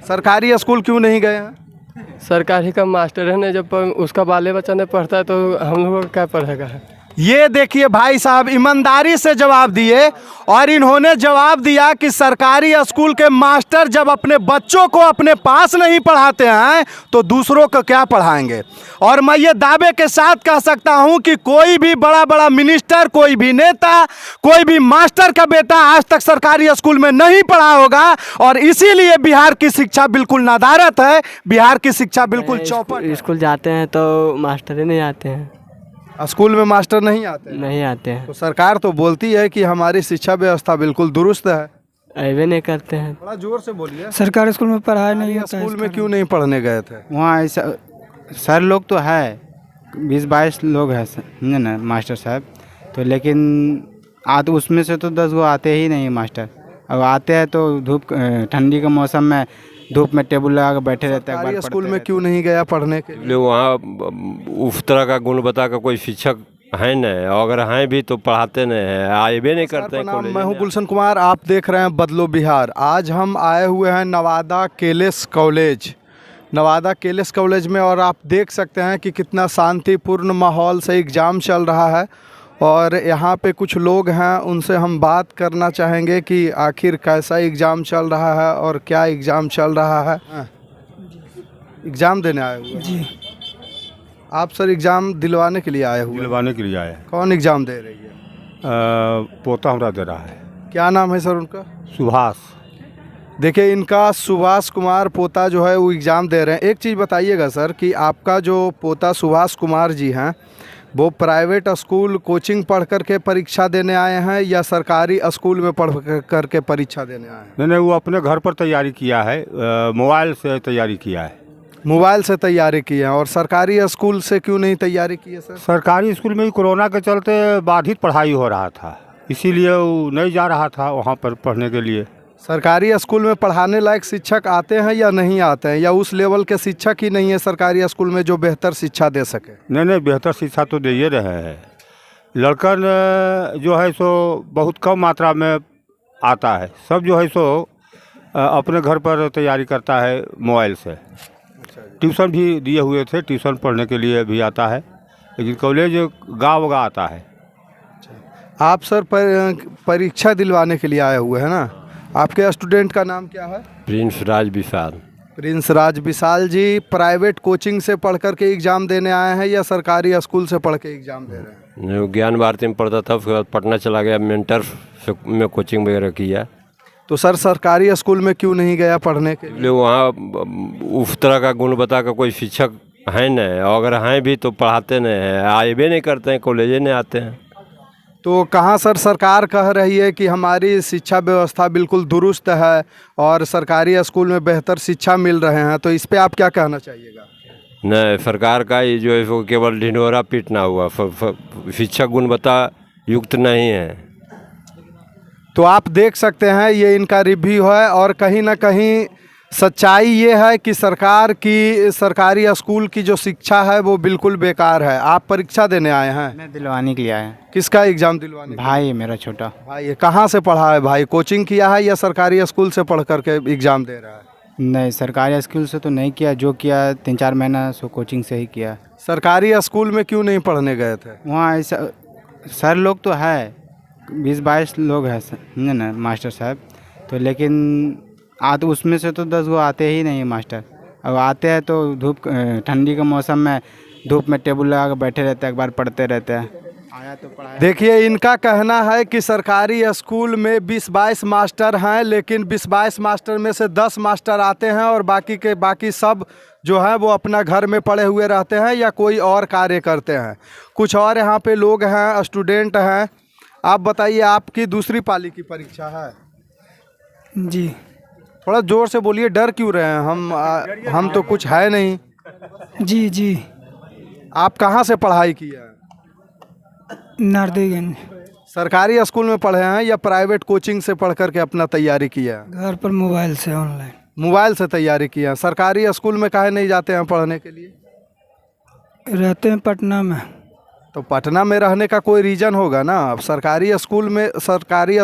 सरकारी स्कूल क्यों नहीं गए हैं? सरकारी का मास्टर है ना, जब उसका बाले बच्चा नहीं पढ़ता है तो हम लोगों को क्या पढ़ेगा। ये देखिए भाई साहब ईमानदारी से जवाब दिए और इन्होंने जवाब दिया कि सरकारी स्कूल के मास्टर जब अपने बच्चों को अपने पास नहीं पढ़ाते हैं तो दूसरों को क्या पढ़ाएंगे। और मैं ये दावे के साथ कह सकता हूं कि कोई भी बड़ा बड़ा मिनिस्टर, कोई भी नेता, कोई भी मास्टर का बेटा आज तक सरकारी स्कूल में नहीं पढ़ा होगा। और इसीलिए बिहार की शिक्षा बिल्कुल नदारत है, बिहार की शिक्षा बिल्कुल चौपट है। स्कूल जाते हैं तो मास्टर ही नहीं आते हैं। स्कूल में मास्टर नहीं आते हैं? नहीं आते हैं। तो सरकार तो बोलती है कि हमारी शिक्षा व्यवस्था बिल्कुल दुरुस्त है। अवे नहीं करते हैं। थोड़ा जोर से बोलिए। सरकारी स्कूल में पढ़ाई नहीं होता है। स्कूल में क्यों नहीं पढ़ने गए थे? वहाँ ऐसा सर लोग तो है 20-22 लोग हैं समझे ना मास्टर साहब, तो लेकिन उसमें से तो 10 गो आते ही नहीं मास्टर। अब आते हैं तो धूप ठंडी के मौसम में धूप में टेबल लगा कर बैठे रहते हैं। सरकारी स्कूल में क्यों नहीं गया पढ़ने के लिए? वहाँ उस तरह का गुणवत्ता का कोई शिक्षक है नहीं, अगर हैं भी तो पढ़ाते नहीं हैं, आए भी नहीं करते हैं। मैं हूँ गुलशन कुमार, आप देख रहे हैं बदलो बिहार। आज हम आए हुए हैं नवादा केलेस कॉलेज, नवादा केलेस कॉलेज में, और आप देख सकते हैं कि कितना शांतिपूर्ण माहौल से एग्ज़ाम चल रहा है। और यहाँ पे कुछ लोग हैं, उनसे हम बात करना चाहेंगे कि आखिर कैसा एग्ज़ाम चल रहा है और क्या एग्ज़ाम चल रहा है। एग्ज़ाम देने आए हुए जी। आप सर एग्ज़ाम दिलवाने के लिए आए हुए? दिलवाने के लिए आए। कौन एग्ज़ाम दे रही है? पोता हमारा दे रहा है। क्या नाम है सर उनका? सुभाष। देखिए इनका सुभाष कुमार पोता जो है वो एग्ज़ाम दे रहे हैं। एक चीज़ बताइएगा सर कि आपका जो पोता सुभाष कुमार जी हैं वो प्राइवेट स्कूल कोचिंग पढ़ कर के परीक्षा देने आए हैं या सरकारी स्कूल में पढ़ कर के परीक्षा देने आए हैं? नहीं, वो अपने घर पर तैयारी किया है, मोबाइल से तैयारी किया है। मोबाइल से तैयारी की है। और सरकारी स्कूल से क्यों नहीं तैयारी की है सर? सरकारी स्कूल में ही कोरोना के चलते बाधित पढ़ाई हो रहा था, इसीलिए वो नहीं जा रहा था वहाँ पर पढ़ने के लिए। सरकारी स्कूल में पढ़ाने लायक शिक्षक आते हैं या नहीं आते हैं, या उस लेवल के शिक्षक ही नहीं है सरकारी स्कूल में जो बेहतर शिक्षा दे सके? नहीं, बेहतर शिक्षा तो दे ही रहे हैं। लड़कन जो है सो बहुत कम मात्रा में आता है, सब जो है सो अपने घर पर तैयारी करता है मोबाइल से। ट्यूशन भी दिए हुए थे, ट्यूशन पढ़ने के लिए भी आता है, लेकिन कॉलेज गाँव आता है। आप सर परीक्षा दिलवाने के लिए आए हुए हैं ना? आपके स्टूडेंट का नाम क्या है? प्रिंस राज विशाल। प्रिंस राज विशाल जी प्राइवेट कोचिंग से पढ़ कर के एग्ज़ाम देने आए हैं या सरकारी स्कूल से पढ़ के एग्ज़ाम दे रहे हैं? ज्ञान भारती में पढ़ता था, उसके बाद पटना चला गया, मेंटर में कोचिंग वगैरह किया। तो सर सरकारी स्कूल में क्यों नहीं गया पढ़ने के लिए? वहाँ उस तरह का गुणवत्ता का कोई शिक्षक है नहीं, अगर हैं भी तो पढ़ाते नहीं हैं, आए भी नहीं करते हैं, कॉलेज नहीं आते हैं। तो कहाँ सर सरकार कह रही है कि हमारी शिक्षा व्यवस्था बिल्कुल दुरुस्त है और सरकारी स्कूल में बेहतर शिक्षा मिल रहे हैं, तो इस पे आप क्या कहना चाहिएगा? नहीं, सरकार का ये जो है वो केवल ढिंढोरा पीटना हुआ, शिक्षा गुणवत्ता युक्त नहीं है। तो आप देख सकते हैं ये इनका रिव्यू है, और कहीं ना कहीं सच्चाई ये है कि सरकारी स्कूल की जो शिक्षा है वो बिल्कुल बेकार है। आप परीक्षा देने आए हैं? मैं दिलवाने के लिए आया। किसका एग्ज़ाम दिलवाने? भाई मेरा छोटा भाई। कहाँ से पढ़ा है भाई? कोचिंग किया है या सरकारी स्कूल से पढ़ करके एग्ज़ाम दे रहा है? नहीं, सरकारी स्कूल से तो नहीं किया, जो किया 3-4 महीना सो कोचिंग से ही किया। सरकारी स्कूल में क्यों नहीं पढ़ने गए थे? वहाँ ऐसा सर लोग तो है 20-22 लोग हैं समझे ना मास्टर साहब, तो लेकिन उसमें से तो 10 गो आते ही नहीं मास्टर। अब आते हैं तो धूप ठंडी के मौसम में धूप में टेबल लगा कर बैठे रहते हैं, अखबार पढ़ते रहते हैं। आया तो पढ़ाया। देखिए इनका कहना है कि सरकारी स्कूल में 20-22 मास्टर हैं, लेकिन 20-22 मास्टर में से 10 मास्टर आते हैं और बाकी सब जो है वो अपना घर में पड़े हुए रहते हैं या कोई और कार्य करते हैं। कुछ और यहाँ पे लोग हैं, स्टूडेंट हैं। आप बताइए, आपकी दूसरी पाली की परीक्षा है? जी। थोड़ा जोर से बोलिए, डर क्यों रहे हैं? हम तो कुछ है नहीं। जी जी। आप कहाँ से पढ़ाई की है? नारदेगंज। सरकारी स्कूल में पढ़े हैं या प्राइवेट कोचिंग से पढ़ करके अपना तैयारी किया है? घर पर मोबाइल से ऑनलाइन। मोबाइल से तैयारी किया है। सरकारी स्कूल में काहे नहीं जाते हैं पढ़ने के लिए? रहते हैं पटना में। तो पटना में रहने का कोई रीज़न होगा ना। अब सरकारी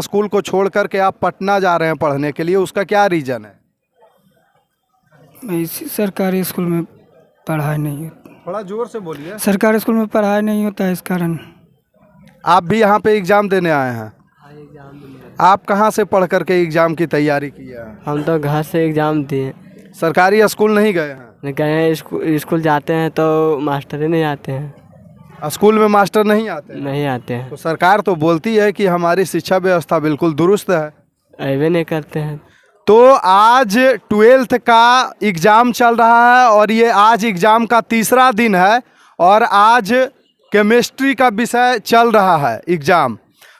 स्कूल को छोड़ करके आप पटना जा रहे हैं पढ़ने के लिए, उसका क्या रीज़न है? मैं इसी सरकारी स्कूल में पढ़ाई नहीं होती। थोड़ा जोर से बोलिए। सरकारी स्कूल में पढ़ाई नहीं होता है, इस कारण। आप भी यहाँ पे एग्ज़ाम देने आए हैं? आप कहाँ से पढ़ करके एग्ज़ाम की तैयारी की है? हम तो घर से एग्ज़ाम दिए। सरकारी स्कूल नहीं गए हैं? गए हैं, स्कूल जाते हैं तो मास्टर ही नहीं आते हैं। स्कूल में मास्टर नहीं आते हैं? नहीं आते हैं। तो सरकार तो बोलती है कि हमारी शिक्षा व्यवस्था बिल्कुल दुरुस्त है। अबे नहीं करते हैं। तो आज 12th का एग्ज़ाम चल रहा है और ये आज एग्ज़ाम का तीसरा दिन है और आज केमिस्ट्री का विषय चल रहा है एग्ज़ाम।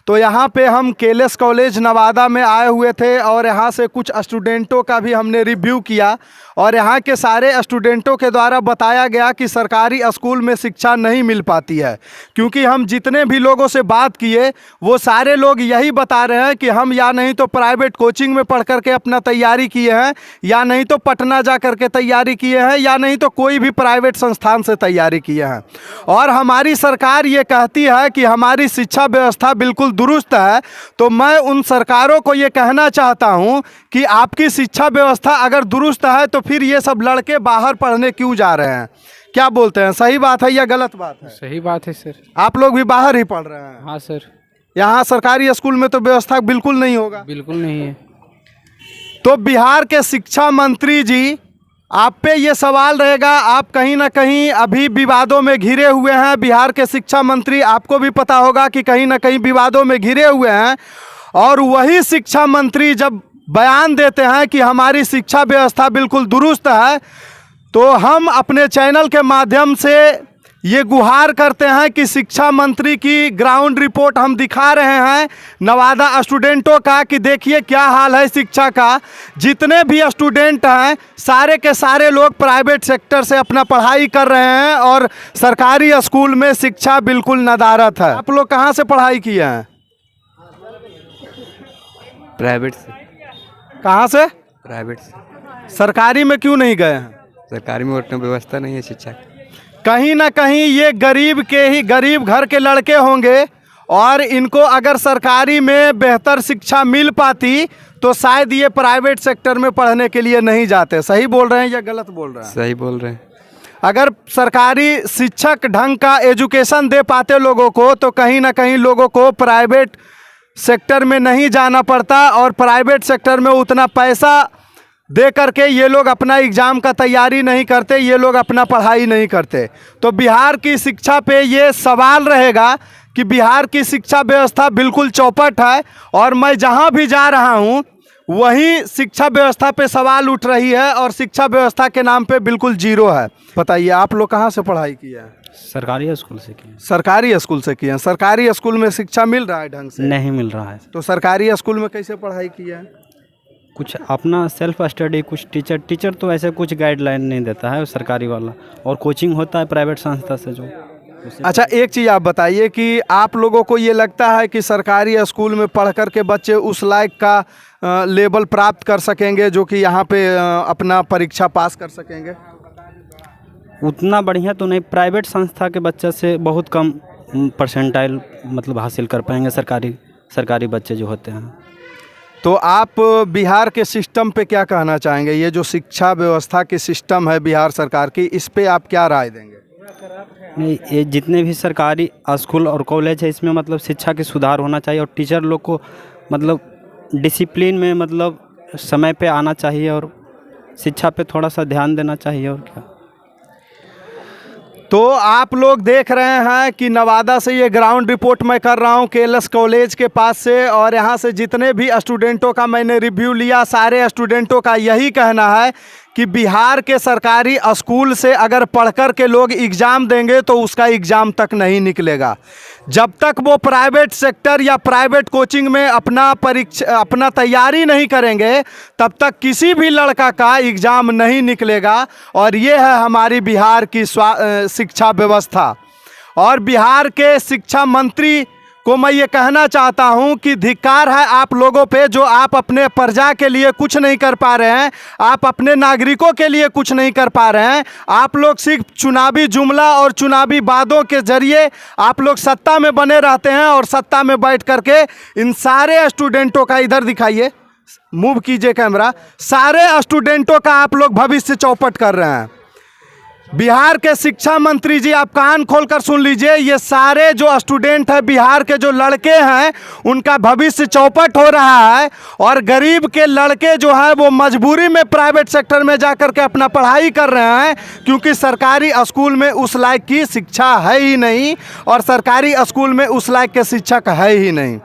तो यहाँ पे हम केएलएस कॉलेज नवादा में आए हुए थे और यहाँ से कुछ स्टूडेंटों का भी हमने रिव्यू किया और यहाँ के सारे स्टूडेंटों के द्वारा बताया गया कि सरकारी स्कूल में शिक्षा नहीं मिल पाती है। क्योंकि हम जितने भी लोगों से बात किए वो सारे लोग यही बता रहे हैं कि हम या नहीं तो प्राइवेट कोचिंग में पढ़ करके अपना तैयारी किए हैं, या नहीं तो पटना जा कर के तैयारी किए हैं, या नहीं तो कोई भी प्राइवेट संस्थान से तैयारी किए हैं। और हमारी सरकार ये कहती है कि हमारी शिक्षा व्यवस्था बिल्कुल दुरुस्त है। तो मैं उन सरकारों को ये कहना चाहता हूँ कि आपकी शिक्षा व्यवस्था अगर दुरुस्त है तो फिर ये सब लड़के बाहर पढ़ने क्यों जा रहे हैं? क्या बोलते हैं, सही बात है या गलत बात है? सही बात है सर। आप लोग भी बाहर ही पढ़ रहे हैं? हाँ सर। यहाँ सरकारी स्कूल में तो व्यवस्था बिल्कुल नहीं होगा? बिल्कुल नहीं है। तो बिहार के शिक्षा मंत्री जी, आप पे ये सवाल रहेगा, आप कहीं ना कहीं अभी विवादों में घिरे हुए हैं। बिहार के शिक्षा मंत्री, आपको भी पता होगा कि कहीं ना कहीं विवादों में घिरे हुए हैं। और वही शिक्षा मंत्री जब बयान देते हैं कि हमारी शिक्षा व्यवस्था बिल्कुल दुरुस्त है, तो हम अपने चैनल के माध्यम से ये गुहार करते हैं कि शिक्षा मंत्री की ग्राउंड रिपोर्ट हम दिखा रहे हैं नवादा स्टूडेंटों का कि देखिए क्या हाल है शिक्षा का। जितने भी स्टूडेंट हैं सारे के सारे लोग प्राइवेट सेक्टर से अपना पढ़ाई कर रहे हैं और सरकारी स्कूल में शिक्षा बिल्कुल नदारत है। आप लोग कहाँ से पढ़ाई किए हैं? प्राइवेट से। कहाँ से? प्राइवेट से। सरकारी में क्यों नहीं गए हैं? सरकारी में उतना व्यवस्था नहीं है शिक्षा की। कहीं ना कहीं ये गरीब घर के लड़के होंगे और इनको अगर सरकारी में बेहतर शिक्षा मिल पाती तो शायद ये प्राइवेट सेक्टर में पढ़ने के लिए नहीं जाते। सही बोल रहे हैं या गलत बोल रहे हैं? सही बोल रहे हैं। अगर सरकारी शिक्षक ढंग का एजुकेशन दे पाते लोगों को तो कहीं ना कहीं लोगों को प्राइवेट सेक्टर में नहीं जाना पड़ता और प्राइवेट सेक्टर में उतना पैसा दे करके ये लोग अपना एग्ज़ाम का तैयारी नहीं करते, ये लोग अपना पढ़ाई नहीं करते। तो बिहार की शिक्षा पे ये सवाल रहेगा कि बिहार की शिक्षा व्यवस्था बिल्कुल चौपट है और मैं जहाँ भी जा रहा हूँ वहीं शिक्षा व्यवस्था पे सवाल उठ रही है और शिक्षा व्यवस्था के नाम पे बिल्कुल जीरो है। बताइए आप लोग कहाँ से पढ़ाई किए हैं? सरकारी स्कूल से किए। सरकारी स्कूल से किए हैं। सरकारी स्कूल में शिक्षा मिल रहा है ढंग से? नहीं मिल रहा है। तो सरकारी स्कूल में कैसे पढ़ाई किए हैं? कुछ अपना सेल्फ स्टडी, कुछ टीचर तो ऐसे कुछ गाइडलाइन नहीं देता है सरकारी वाला, और कोचिंग होता है प्राइवेट संस्था से जो। अच्छा एक चीज़ आप बताइए कि आप लोगों को ये लगता है कि सरकारी स्कूल में पढ़ कर के बच्चे उस लायक का लेवल प्राप्त कर सकेंगे जो कि यहाँ पे अपना परीक्षा पास कर सकेंगे? उतना बढ़िया तो नहीं, प्राइवेट संस्था के बच्चे से बहुत कम परसेंटाइल मतलब हासिल कर पाएंगे सरकारी बच्चे जो होते हैं। तो आप बिहार के सिस्टम पे क्या कहना चाहेंगे? ये जो शिक्षा व्यवस्था की सिस्टम है बिहार सरकार की, इस पे आप क्या राय देंगे? नहीं, ये जितने भी सरकारी स्कूल और कॉलेज है इसमें मतलब शिक्षा की सुधार होना चाहिए और टीचर लोग को मतलब डिसिप्लिन में मतलब समय पे आना चाहिए और शिक्षा पे थोड़ा सा ध्यान देना चाहिए। और क्या, तो आप लोग देख रहे हैं कि नवादा से ये ग्राउंड रिपोर्ट मैं कर रहा हूँ केएलएस कॉलेज के पास से, और यहाँ से जितने भी स्टूडेंटों का मैंने रिव्यू लिया सारे स्टूडेंटों का यही कहना है कि बिहार के सरकारी स्कूल से अगर पढ़कर के लोग एग्ज़ाम देंगे तो उसका एग्ज़ाम तक नहीं निकलेगा। जब तक वो प्राइवेट सेक्टर या प्राइवेट कोचिंग में अपना तैयारी नहीं करेंगे तब तक किसी भी लड़का का एग्ज़ाम नहीं निकलेगा। और ये है हमारी बिहार की शिक्षा व्यवस्था। और बिहार के शिक्षा मंत्री को मैं ये कहना चाहता हूं कि धिक्कार है आप लोगों पे जो आप अपने प्रजा के लिए कुछ नहीं कर पा रहे हैं, आप अपने नागरिकों के लिए कुछ नहीं कर पा रहे हैं। आप लोग सिर्फ चुनावी जुमला और चुनावी वादों के जरिए आप लोग सत्ता में बने रहते हैं और सत्ता में बैठ करके इन सारे स्टूडेंटों का, इधर दिखाइए, मूव कीजिए कैमरा, सारे स्टूडेंटों का आप लोग भविष्य चौपट कर रहे हैं। बिहार के शिक्षा मंत्री जी, आप कान खोलकर सुन लीजिए, ये सारे जो स्टूडेंट हैं, बिहार के जो लड़के हैं, उनका भविष्य चौपट हो रहा है। और गरीब के लड़के जो हैं वो मजबूरी में प्राइवेट सेक्टर में जाकर के अपना पढ़ाई कर रहे हैं, क्योंकि सरकारी स्कूल में उस लायक की शिक्षा है ही नहीं, और सरकारी स्कूल में उस लायक के शिक्षक है ही नहीं।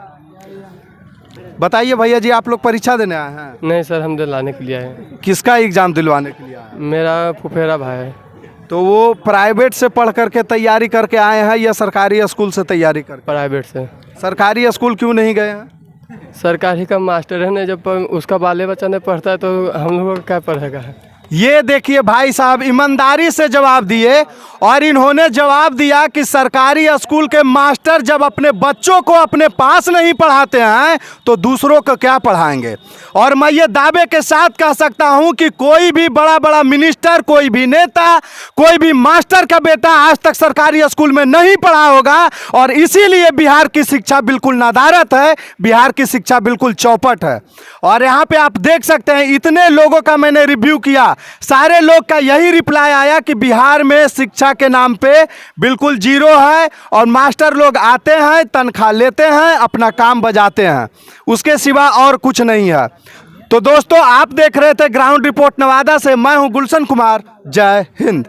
बताइए भैया जी, आप लोग परीक्षा देने आए हैं? नहीं सर, हम दिलाने के लिए आए हैं। किसका एग्जाम दिलवाने के लिए आए हैं? मेरा फुफेरा भाई है। तो वो प्राइवेट से पढ़ करके तैयारी करके आए हैं या सरकारी स्कूल से तैयारी करके? प्राइवेट से। सरकारी स्कूल क्यों नहीं गए हैं? सरकारी का मास्टर है ना, जब उसका बाले बच्चा नहीं पढ़ता है तो हम लोगों को क्या पढ़ेगा। ये देखिए भाई साहब ईमानदारी से जवाब दिए, और इन्होंने जवाब दिया कि सरकारी स्कूल के मास्टर जब अपने बच्चों को अपने पास नहीं पढ़ाते हैं तो दूसरों को क्या पढ़ाएंगे। और मैं ये दावे के साथ कह सकता हूं कि कोई भी बड़ा बड़ा मिनिस्टर, कोई भी नेता, कोई भी मास्टर का बेटा आज तक सरकारी स्कूल में नहीं पढ़ा होगा, और इसीलिए बिहार की शिक्षा बिल्कुल नदारत है, बिहार की शिक्षा बिल्कुल चौपट है। और यहाँ पे आप देख सकते हैं, इतने लोगों का मैंने रिव्यू किया, सारे लोग का यही रिप्लाई आया कि बिहार में शिक्षा के नाम पे बिल्कुल जीरो है, और मास्टर लोग आते हैं, तनख्वाह लेते हैं, अपना काम बजाते हैं, उसके सिवा और कुछ नहीं है। तो दोस्तों, आप देख रहे थे ग्राउंड रिपोर्ट नवादा से, मैं हूं गुलशन कुमार। जय हिंद।